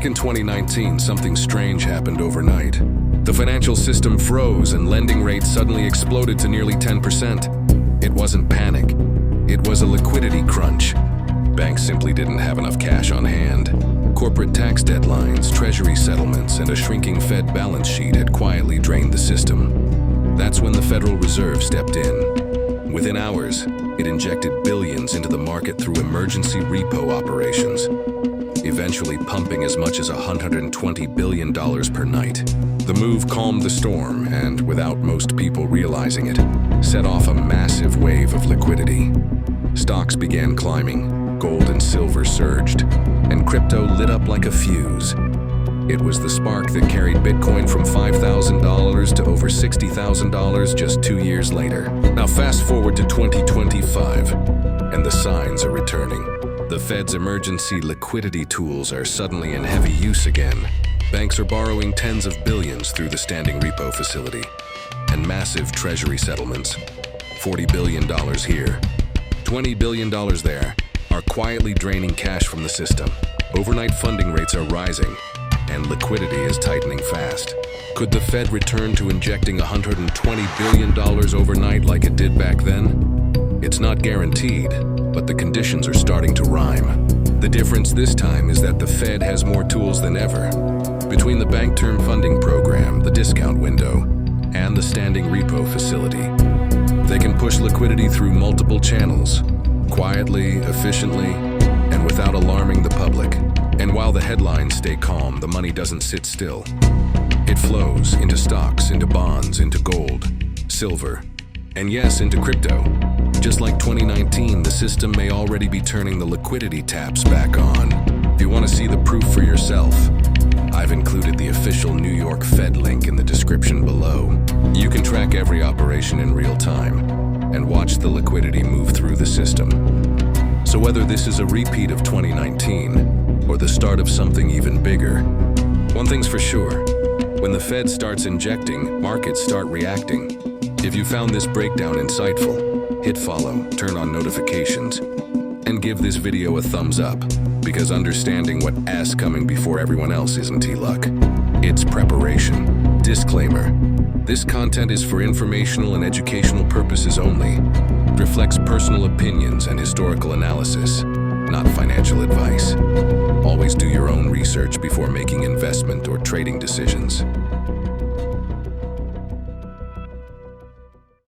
Back in 2019, something strange happened overnight. The financial system froze and lending rates suddenly exploded to nearly 10%. It wasn't panic. It was a liquidity crunch. Banks simply didn't have enough cash on hand. Corporate tax deadlines, treasury settlements, and a shrinking Fed balance sheet had quietly drained the system. That's when the Federal Reserve stepped in. Within hours, it injected billions into the market through emergency repo operations, eventually pumping as much as $120 billion per night. The move calmed the storm and, without most people realizing it, set off a massive wave of liquidity. Stocks began climbing, gold and silver surged, and crypto lit up like a fuse. It was the spark that carried Bitcoin from $5,000 to over $60,000 just 2 years later. Now fast forward to 2025, and the signs are returning. The Fed's emergency liquidity tools are suddenly in heavy use again. Banks are borrowing tens of billions through the standing repo facility, and massive treasury settlements, $40 billion here, $20 billion there, are quietly draining cash from the system. Overnight funding rates are rising, and liquidity is tightening fast. Could the Fed return to injecting $120 billion overnight like it did back then? It's not guaranteed, but the conditions are starting to rhyme. The difference this time is that the Fed has more tools than ever. Between the Bank Term Funding Program, the discount window, and the standing repo facility, they can push liquidity through multiple channels, quietly, efficiently, and without alarming the public. And while the headlines stay calm, the money doesn't sit still. It flows into stocks, into bonds, into gold, silver, and yes, into crypto. Just like 2019, the system may already be turning the liquidity taps back on. If you want to see the proof for yourself, I've included the official New York Fed link in the description below. You can track every operation in real time and watch the liquidity move through the system. So whether this is a repeat of 2019 or the start of something even bigger, one thing's for sure: when the Fed starts injecting, markets start reacting. If you found this breakdown insightful, hit follow, turn on notifications, and give this video a thumbs up, because understanding what's coming before everyone else isn't luck. It's preparation. Disclaimer: this content is for informational and educational purposes only. It reflects personal opinions and historical analysis, not financial advice. Always do your own research before making investment or trading decisions.